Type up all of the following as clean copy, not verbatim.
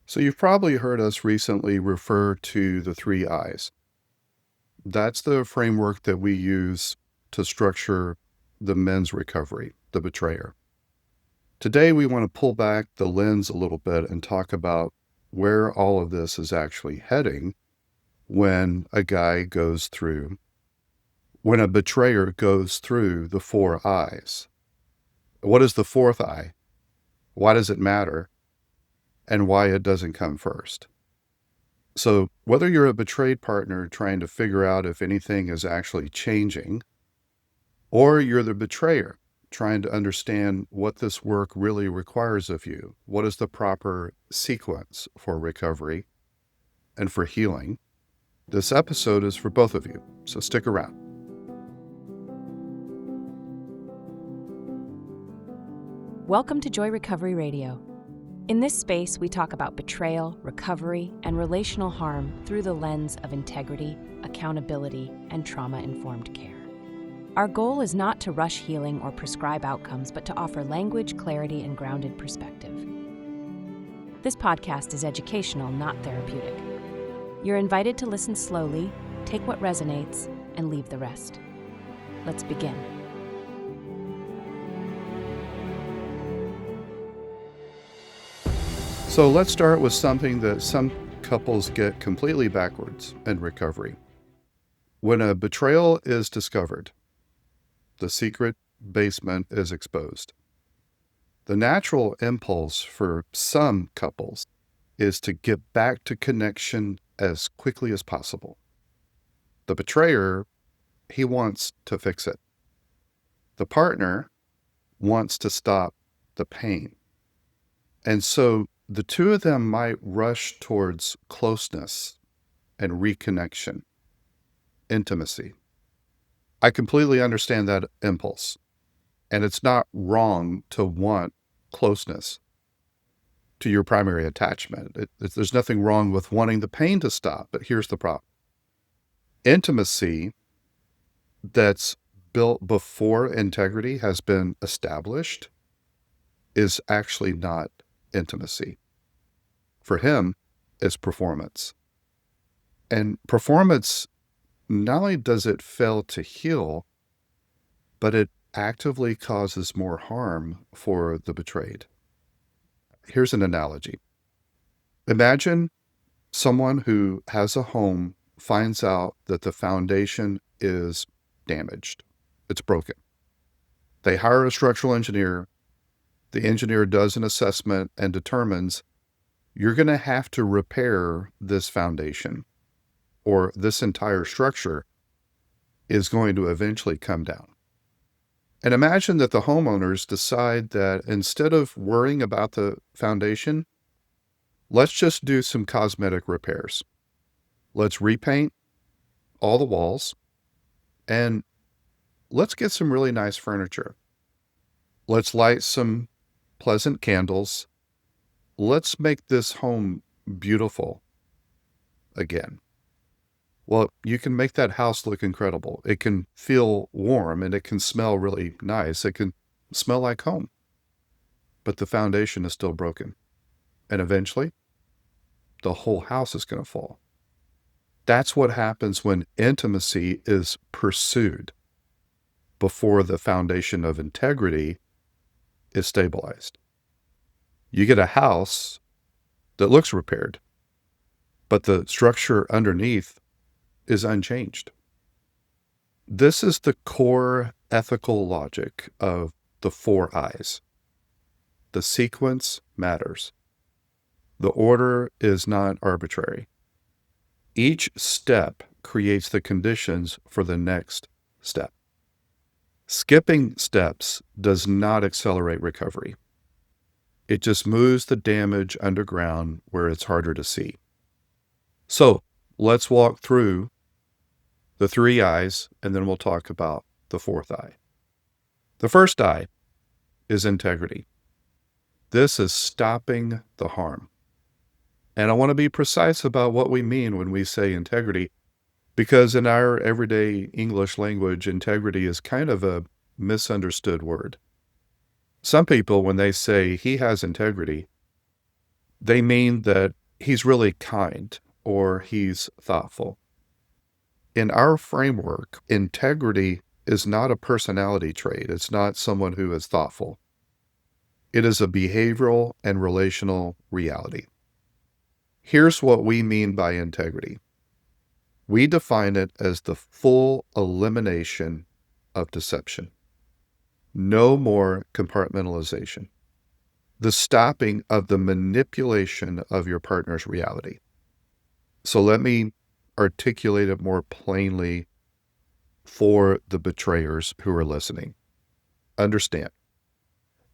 So you've probably heard us recently refer to the three I's. That's the framework that we use to structure the men's recovery, the betrayer. Today, we want to pull back the lens a little bit and talk about where all of this is actually heading when when a betrayer goes through the four I's. What is the fourth I? Why does it matter? And why it doesn't come first? So whether you're a betrayed partner trying to figure out if anything is actually changing, or you're the betrayer trying to understand what this work really requires of you, what is the proper sequence for recovery and for healing, this episode is for both of you. So stick around. Welcome to Joy Recovery Radio. In this space, we talk about betrayal, recovery, and relational harm through the lens of integrity, accountability, and trauma-informed care. Our goal is not to rush healing or prescribe outcomes, but to offer language, clarity, and grounded perspective. This podcast is educational, not therapeutic. You're invited to listen slowly, take what resonates, and leave the rest. Let's begin. So let's start with something that some couples get completely backwards in recovery. When a betrayal is discovered, the secret basement is exposed. The natural impulse for some couples is to get back to connection as quickly as possible. The betrayer, he wants to fix it. The partner wants to stop the pain. And so the two of them might rush towards closeness and reconnection, intimacy. I completely understand that impulse, and it's not wrong to want closeness to your primary attachment. There's nothing wrong with wanting the pain to stop, but here's the problem. Intimacy that's built before integrity has been established is actually not intimacy. For him, it's performance. And performance, not only does it fail to heal, but it actively causes more harm for the betrayed. Here's an analogy. Imagine someone who has a home finds out that the foundation is damaged. It's broken. They hire a structural engineer. The engineer does an assessment and determines you're going to have to repair this foundation, or this entire structure is going to eventually come down. And imagine that the homeowners decide that instead of worrying about the foundation, let's just do some cosmetic repairs. Let's repaint all the walls, and let's get some really nice furniture. Let's light some pleasant candles. Let's make this home beautiful again. Well, you can make that house look incredible. It can feel warm and it can smell really nice. It can smell like home. But the foundation is still broken. And eventually, the whole house is going to fall. That's what happens when intimacy is pursued before the foundation of integrity is stabilized. You get a house that looks repaired, but the structure underneath is unchanged. This is the core ethical logic of the four I's. The sequence matters. The order is not arbitrary. Each step creates the conditions for the next step. Skipping steps does not accelerate recovery. It just moves the damage underground where it's harder to see. So let's walk through the three I's, and then we'll talk about the fourth I. The first I is integrity. This is stopping the harm. And I want to be precise about what we mean when we say integrity, because in our everyday English language, integrity is kind of a misunderstood word. Some people, when they say he has integrity, They mean that he's really kind or he's thoughtful. In our framework, integrity is not a personality trait. It's not someone who is thoughtful. It is a behavioral and relational reality. Here's what we mean by integrity. We define it as the full elimination of deception. No more compartmentalization. The stopping of the manipulation of your partner's reality. So let me articulate it more plainly for the betrayers who are listening. Understand,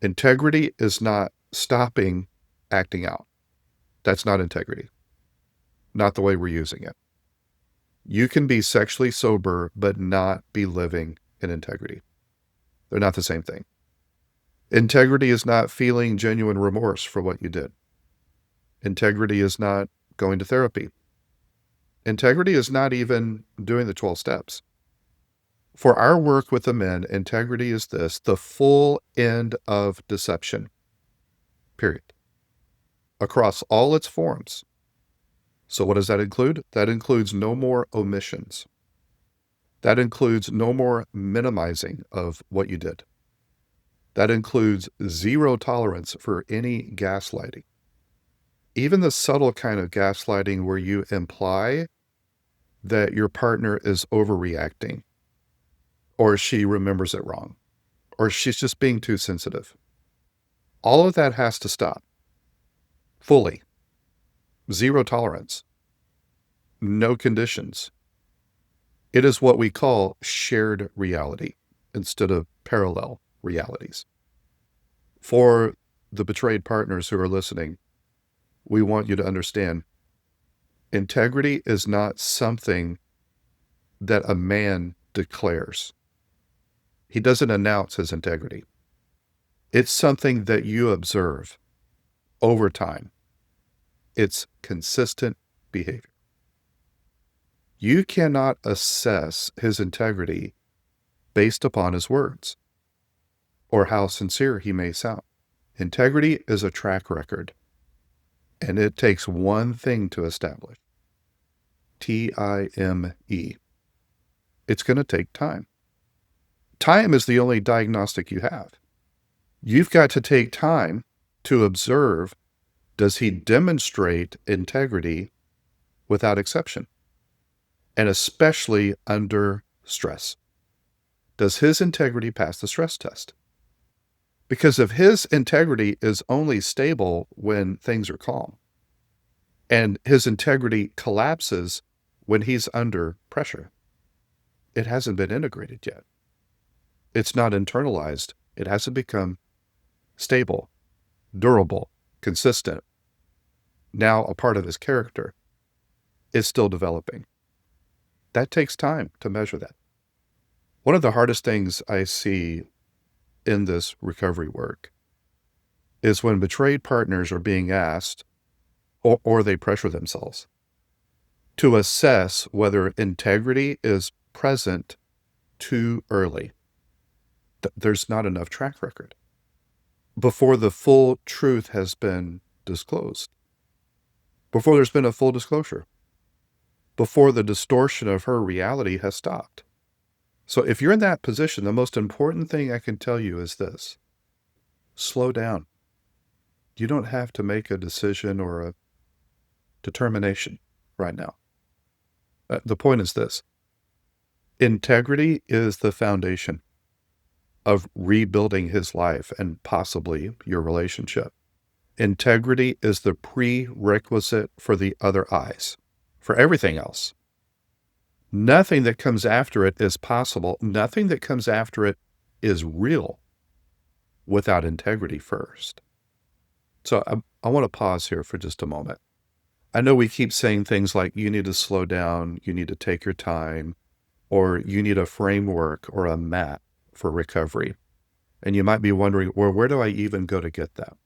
integrity is not stopping acting out. That's not integrity, not the way we're using it. You can be sexually sober but not be living in integrity. They're not the same thing. Integrity is not feeling genuine remorse for what you did. Integrity is not going to therapy. Integrity is not even doing the 12 steps. For our work with the men, integrity is this: the full end of deception, period, across all its forms. So what does that include? That includes no more omissions. That includes no more minimizing of what you did. That includes zero tolerance for any gaslighting. Even the subtle kind of gaslighting where you imply that your partner is overreacting, or she remembers it wrong, or she's just being too sensitive. All of that has to stop. Fully. Zero tolerance. No conditions. It is what we call shared reality instead of parallel realities. For the betrayed partners who are listening, we want you to understand integrity is not something that a man declares. He doesn't announce his integrity. It's something that you observe over time. It's consistent behavior. You cannot assess his integrity based upon his words or how sincere he may sound. Integrity is a track record, and it takes one thing to establish. Time. It's going to take time. Time is the only diagnostic you have. You've got to take time to observe, does he demonstrate integrity without exception? And especially under stress. Does his integrity pass the stress test? Because if his integrity is only stable when things are calm, and his integrity collapses when he's under pressure, it hasn't been integrated yet. It's not internalized. It hasn't become stable, durable, consistent. Now a part of his character is still developing. That takes time to measure that. One of the hardest things I see in this recovery work is when betrayed partners are being asked, or they pressure themselves, to assess whether integrity is present too early. There's not enough track record before the full truth has been disclosed, before there's been a full disclosure, before the distortion of her reality has stopped. So if you're in that position, the most important thing I can tell you is this: slow down. You don't have to make a decision or a determination right now. The point is this: integrity is the foundation of rebuilding his life and possibly your relationship. Integrity is the prerequisite for the other eyes, for everything else. Nothing that comes after it is possible. Nothing that comes after it is real without integrity first. So I want to pause here for just a moment. I know we keep saying things like, you need to slow down, you need to take your time, or you need a framework or a map for recovery. And you might be wondering, well, where do I even go to get that?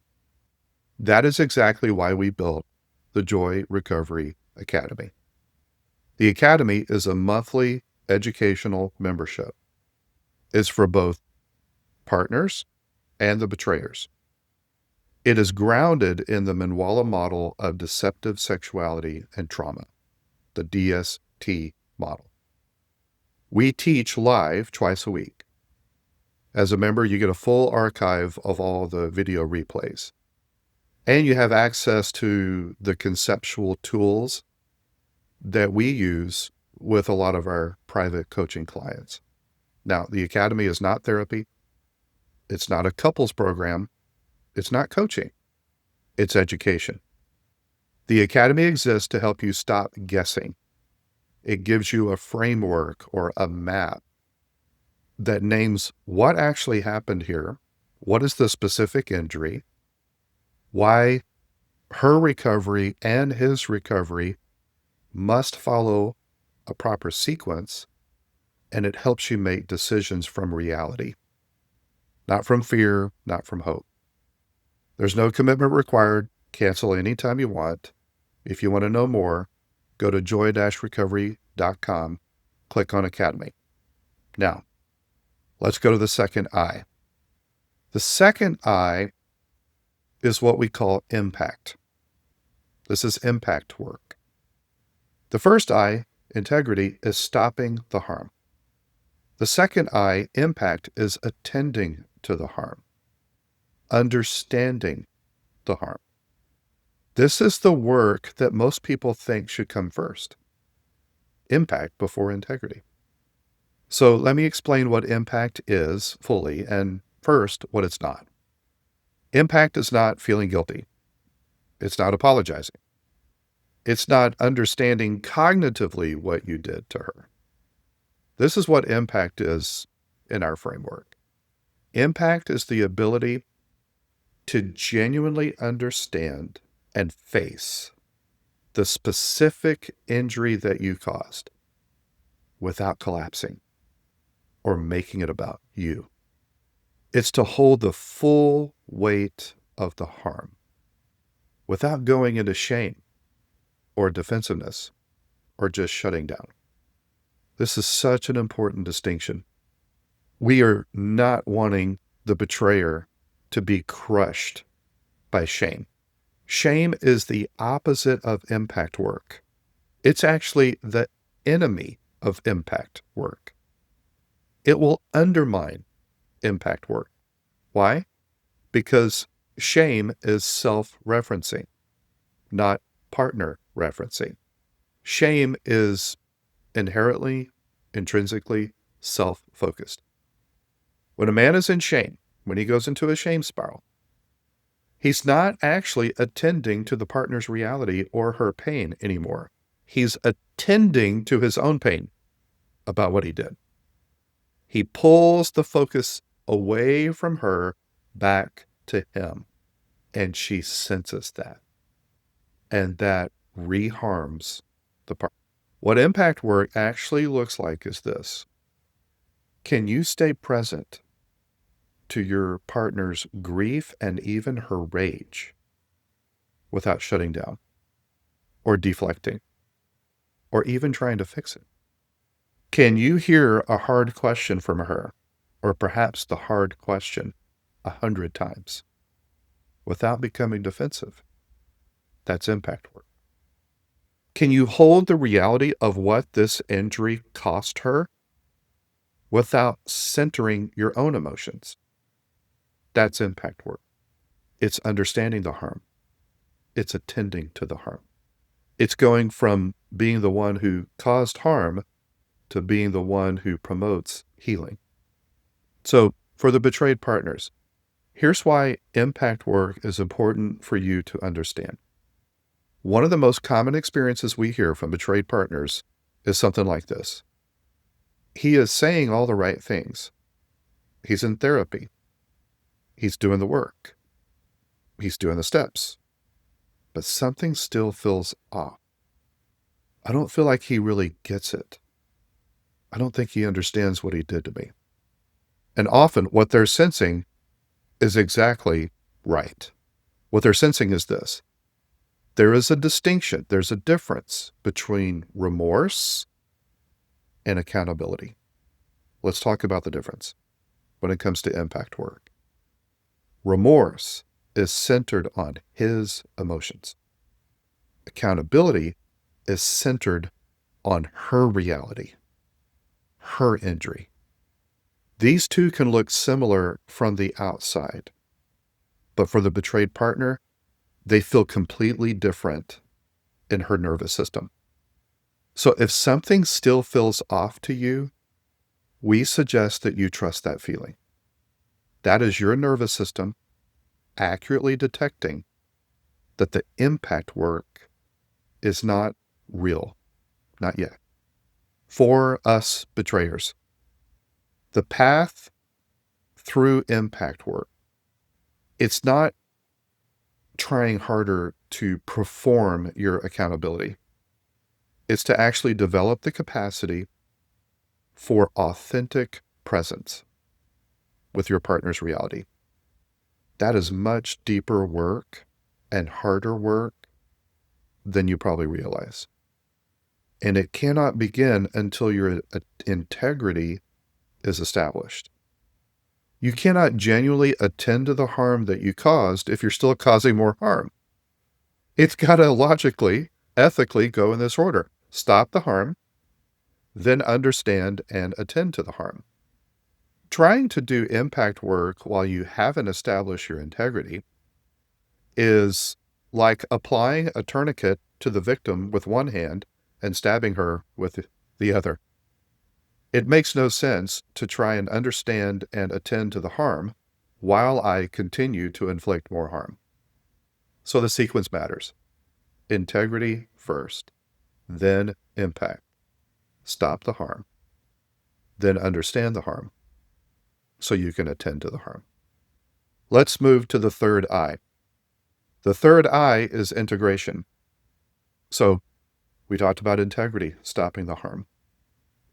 That is exactly why we built the Joy Recovery Academy. The Academy is a monthly educational membership. It's for both partners and the betrayers. It is grounded in the Manwala model of deceptive sexuality and trauma, the DST model. We teach live twice a week. As a member, you get a full archive of all the video replays, and you have access to the conceptual tools that we use with a lot of our private coaching clients. Now, the Academy is not therapy. It's not a couples program. It's not coaching. It's education. The Academy exists to help you stop guessing. It gives you a framework or a map that names what actually happened here, what is the specific injury, why her recovery and his recovery must follow a proper sequence, and it helps you make decisions from reality, not from fear, not from hope. There's no commitment required. Cancel anytime you want. If you want to know more, go to joy-recovery.com, click on Academy. Now, let's go to the second I. The second I is what we call impact. This is impact work. The first I, integrity, is stopping the harm. The second I, impact, is attending to the harm, understanding the harm. This is the work that most people think should come first. Impact before integrity. So let me explain what impact is fully, and first, what it's not. Impact is not feeling guilty. It's not apologizing. It's not understanding cognitively what you did to her. This is what impact is in our framework. Impact is the ability to genuinely understand and face the specific injury that you caused without collapsing or making it about you. It's to hold the full weight of the harm without going into shame or defensiveness or just shutting down. This is such an important distinction. We are not wanting the betrayer to be crushed by shame. Shame is the opposite of impact work. It's actually the enemy of impact work. It will undermine impact work. Why? Because shame is self-referencing, not partner referencing. Shame is inherently, intrinsically self-focused. When a man is in shame, when he goes into a shame spiral, he's not actually attending to the partner's reality or her pain anymore. He's attending to his own pain about what he did. He pulls the focus away from her back to him, and she senses that. And that reharms the partner. What impact work actually looks like is this. Can you stay present to your partner's grief and even her rage without shutting down or deflecting or even trying to fix it? Can you hear a hard question from her, or perhaps the hard question 100 times without becoming defensive? That's impact work. Can you hold the reality of what this injury cost her without centering your own emotions? That's impact work. It's understanding the harm. It's attending to the harm. It's going from being the one who caused harm to being the one who promotes healing. So for the betrayed partners, here's why impact work is important for you to understand. One of the most common experiences we hear from betrayed partners is something like this. He is saying all the right things. He's in therapy. He's doing the work. He's doing the steps. But something still feels off. I don't feel like he really gets it. I don't think he understands what he did to me. And often what they're sensing is exactly right. What they're sensing is this. There is a distinction. There's a difference between remorse and accountability. Let's talk about the difference when it comes to impact work. Remorse is centered on his emotions. Accountability is centered on her reality, her injury. These two can look similar from the outside, but for the betrayed partner, they feel completely different in her nervous system. So if something still feels off to you, we suggest that you trust that feeling. That is your nervous system accurately detecting that the impact work is not real, not yet. For us betrayers, the path through impact work, it's not trying harder to perform your accountability. It's to actually develop the capacity for authentic presence with your partner's reality. That is much deeper work and harder work than you probably realize. And it cannot begin until your integrity is established. You cannot genuinely attend to the harm that you caused if you're still causing more harm. It's got to logically, ethically go in this order. Stop the harm, then understand and attend to the harm. Trying to do impact work while you haven't established your integrity is like applying a tourniquet to the victim with one hand and stabbing her with the other. It makes no sense to try and understand and attend to the harm while I continue to inflict more harm. So the sequence matters. Integrity first, then impact. Stop the harm, then understand the harm so you can attend to the harm. Let's move to the third I. The third I is integration. So we talked about integrity, stopping the harm.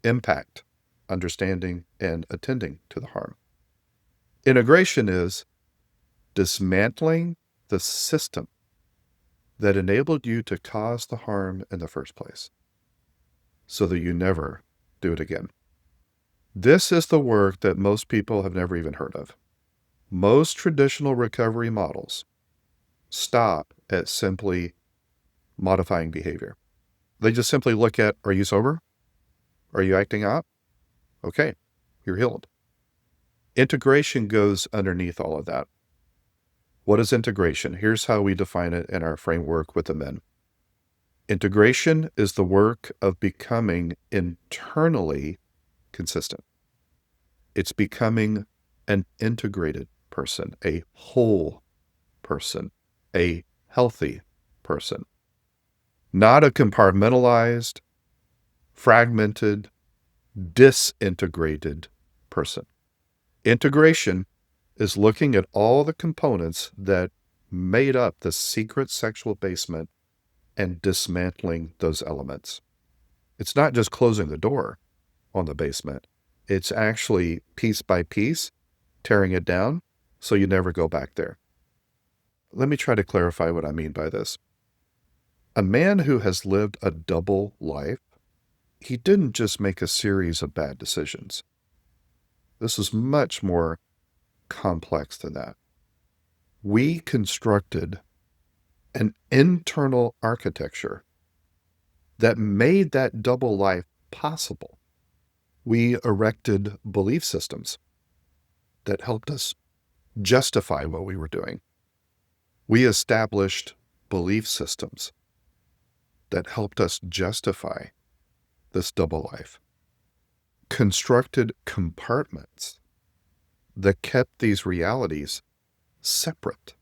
Impact, understanding and attending to the harm. Integration is dismantling the system that enabled you to cause the harm in the first place so that you never do it again. This is the work that most people have never even heard of. Most traditional recovery models stop at simply modifying behavior. They just simply look at, are you sober? Are you acting out? Okay, you're healed. Integration goes underneath all of that. What is integration? Here's how we define it in our framework with the men. Integration is the work of becoming internally consistent. It's becoming an integrated person, a whole person, a healthy person, not a compartmentalized, fragmented, disintegrated person. Integration is looking at all the components that made up the secret sexual basement and dismantling those elements. It's not just closing the door on the basement. It's actually piece by piece, tearing it down so you never go back there. Let me try to clarify what I mean by this. A man who has lived a double life, he didn't just make a series of bad decisions. This is much more complex than that. We constructed an internal architecture that made that double life possible. We erected belief systems that helped us justify what we were doing. We established belief systems that helped us justify this double life. Constructed compartments that kept these realities separate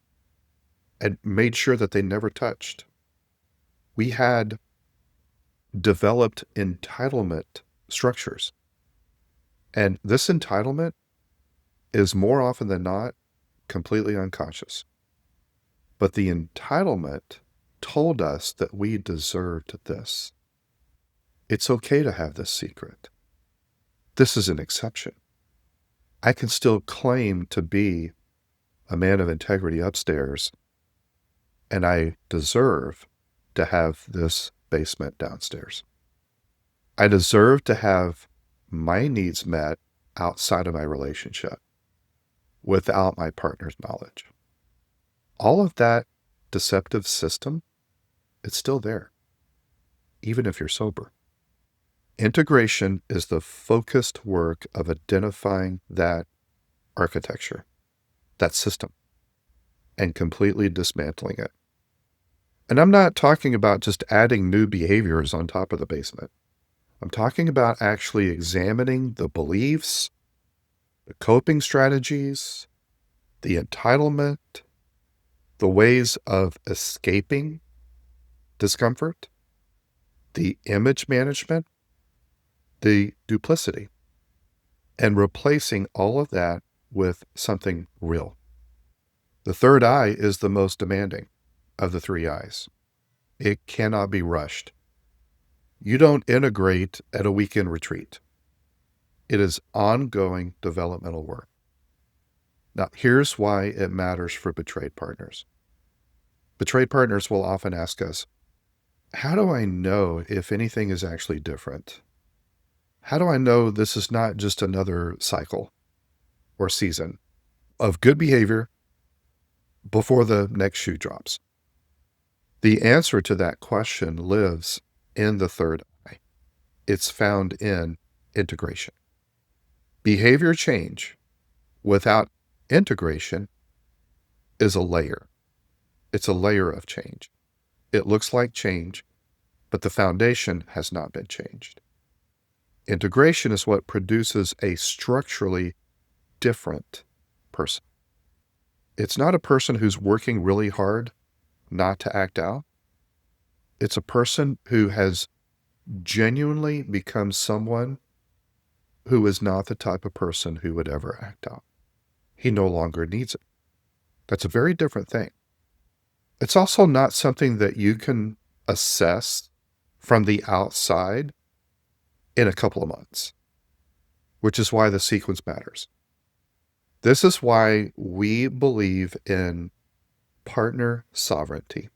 and made sure that they never touched. We had developed entitlement structures. And this entitlement is more often than not completely unconscious. But the entitlement told us that we deserved this. It's okay to have this secret. This is an exception. I can still claim to be a man of integrity upstairs, and I deserve to have this basement downstairs. I deserve to have my needs met outside of my relationship without my partner's knowledge. all of that deceptive system, it's still there, even if you're sober. Integration is the focused work of identifying that architecture, that system, and completely dismantling it. And I'm not talking about just adding new behaviors on top of the basement. I'm talking about actually examining the beliefs, the coping strategies, the entitlement, the ways of escaping discomfort, the image management, the duplicity, and replacing all of that with something real. The third eye is the most demanding of the three eyes. It cannot be rushed. You don't integrate at a weekend retreat. It is ongoing developmental work. Now, here's why it matters for betrayed partners. Betrayed partners will often ask us, how do I know if anything is actually different? How do I know this is not just another cycle or season of good behavior before the next shoe drops? The answer to that question lives in the third eye. It's found in integration. Behavior change without integration is a layer. It's a layer of change. It looks like change, but the foundation has not been changed. Integration is what produces a structurally different person. It's not a person who's working really hard not to act out. It's a person who has genuinely become someone who is not the type of person who would ever act out. He no longer needs it. That's a very different thing. It's also not something that you can assess from the outside in a couple of months, which is why the sequence matters. This is why we believe in partner sovereignty.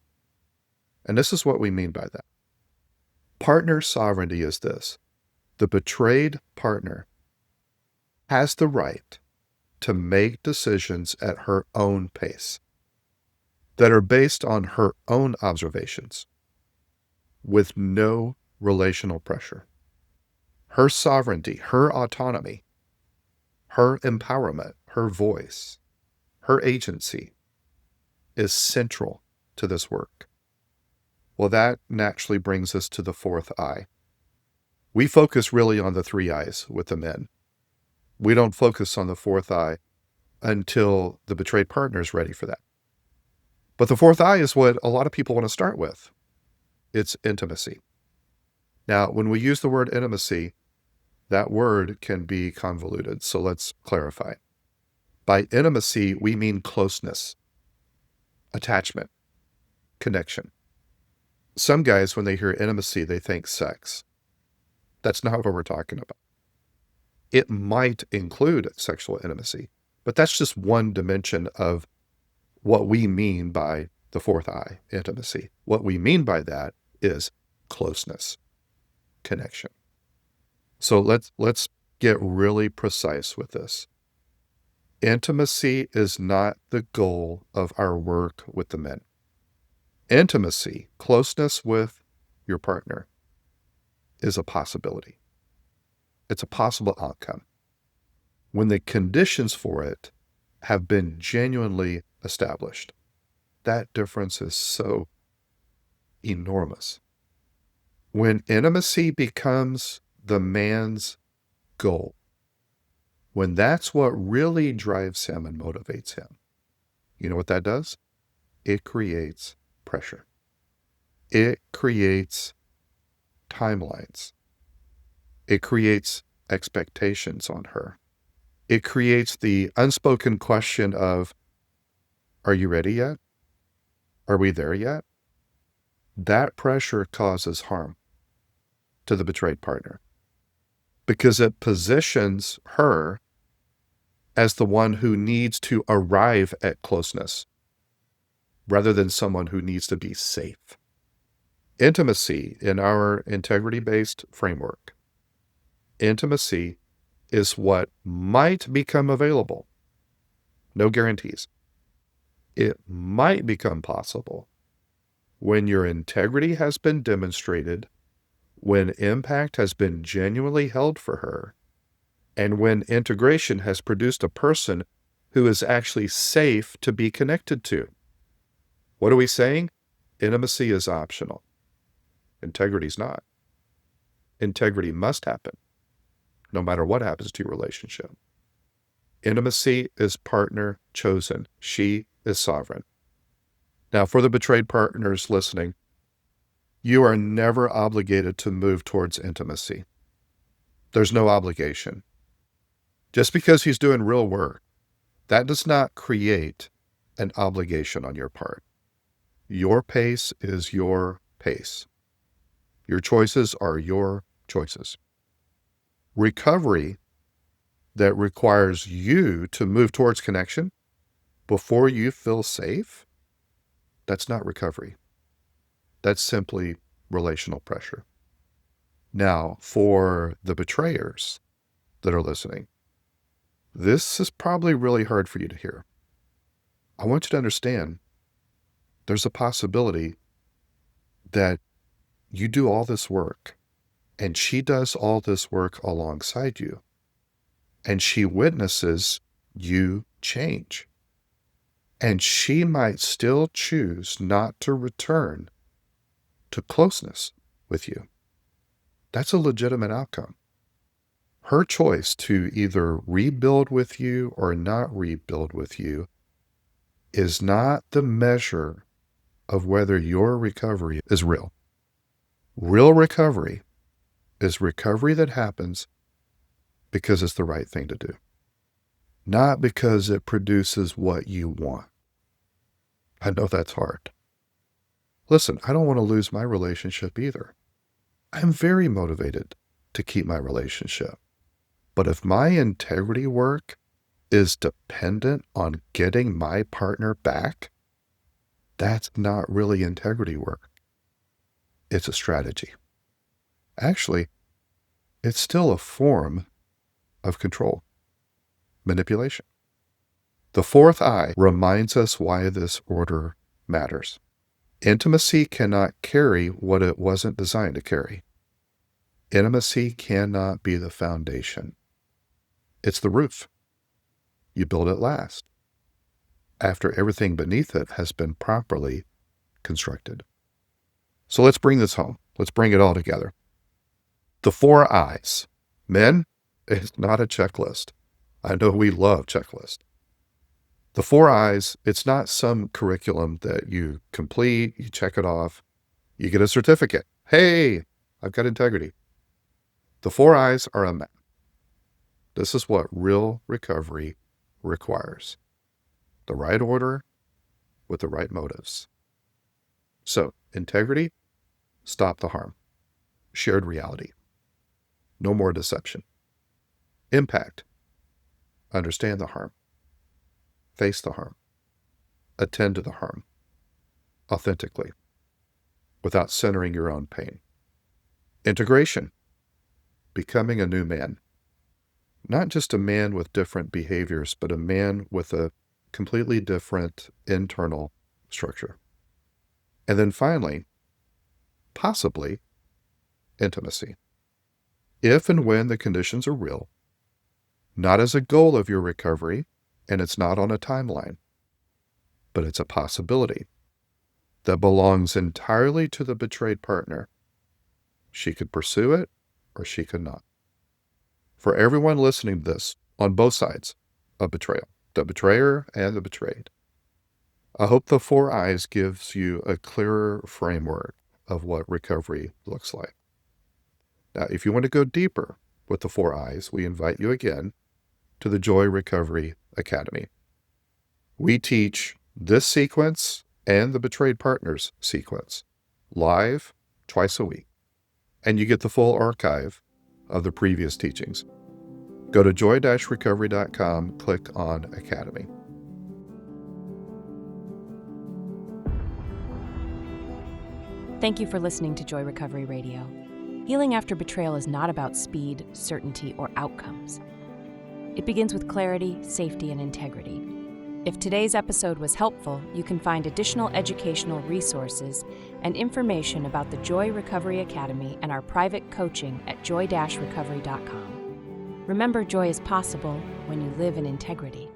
And this is what we mean by that. Partner sovereignty is this: the betrayed partner has the right to make decisions at her own pace that are based on her own observations with no relational pressure. Her sovereignty, her autonomy, her empowerment, her voice, her agency is central to this work. Well, that naturally brings us to the fourth eye. We focus really on the three eyes with the men. We don't focus on the fourth eye until the betrayed partner is ready for that. But the fourth eye is what a lot of people want to start with. It's intimacy. Now, when we use the word intimacy, that word can be convoluted, so let's clarify. By intimacy, we mean closeness, attachment, connection. Some guys, when they hear intimacy, they think sex. That's not what we're talking about. It might include sexual intimacy, but that's just one dimension of what we mean by the fourth eye, intimacy. What we mean by that is closeness, connection. So let's get really precise with this. Intimacy is not the goal of our work with the men. Intimacy, closeness with your partner, is a possibility. It's a possible outcome when the conditions for it have been genuinely established. That difference is so enormous. When intimacy becomes the man's goal, when that's what really drives him and motivates him, you know what that does? It creates pressure. It creates timelines. It creates expectations on her. It creates the unspoken question of, are you ready yet? Are we there yet? That pressure causes harm to the betrayed partner because it positions her as the one who needs to arrive at closeness rather than someone who needs to be safe. Intimacy in our integrity-based framework, intimacy is what might become available. No guarantees. It might become possible when your integrity has been demonstrated, when impact has been genuinely held for her, and when integration has produced a person who is actually safe to be connected to. What are we saying? Intimacy is optional. Integrity is not. Integrity must happen, no matter what happens to your relationship. Intimacy is partner chosen. She is sovereign. Now, for the betrayed partners listening, you are never obligated to move towards intimacy. There's no obligation. Just because he's doing real work, that does not create an obligation on your part. Your pace is your pace. Your choices are your choices. Recovery that requires you to move towards connection before you feel safe, that's not recovery. That's simply relational pressure. Now, for the betrayers that are listening, this is probably really hard for you to hear. I want you to understand there's a possibility that you do all this work and she does all this work alongside you, and she witnesses you change. And she might still choose not to return to closeness with you. That's a legitimate outcome. Her choice to either rebuild with you or not rebuild with you is not the measure of whether your recovery is real. Real recovery is recovery that happens because it's the right thing to do, not because it produces what you want. I know that's hard. Listen, I don't want to lose my relationship either. I'm very motivated to keep my relationship. But if my integrity work is dependent on getting my partner back, that's not really integrity work. It's a strategy. Actually, it's still a form of control, manipulation. The fourth I reminds us why this order matters. Intimacy cannot carry what it wasn't designed to carry. Intimacy cannot be the foundation. It's the roof. You build it last, after everything beneath it has been properly constructed. So let's bring this home. Let's bring it all together. The 4 I's. Men, it's not a checklist. I know we love checklists. The 4 I's, it's not some curriculum that you complete, you check it off, you get a certificate. Hey, I've got integrity. The 4 I's are a map. This is what real recovery requires. The right order with the right motives. So, integrity, stop the harm. Shared reality. No more deception. Impact, understand the harm. Face the harm. Attend to the harm. Authentically, without centering your own pain. Integration, becoming a new man. Not just a man with different behaviors, but a man with a completely different internal structure. And then finally, possibly, intimacy. If and when the conditions are real, not as a goal of your recovery, and it's not on a timeline, but it's a possibility that belongs entirely to the betrayed partner. She could pursue it or she could not. For everyone listening to this, on both sides of betrayal, the betrayer and the betrayed, I hope the 4 I's gives you a clearer framework of what recovery looks like. Now, if you want to go deeper with the 4 I's, we invite you again to the Joy Recovery Academy. We teach this sequence and the betrayed partners sequence live twice a week, and you get the full archive of the previous teachings. Go to joy-recovery.com, click on Academy. Thank you for listening to Joy Recovery Radio. Healing after betrayal is not about speed, certainty, or outcomes. It begins with clarity, safety, and integrity. If today's episode was helpful, you can find additional educational resources and information about the Joy Recovery Academy and our private coaching at joy-recovery.com. Remember, joy is possible when you live in integrity.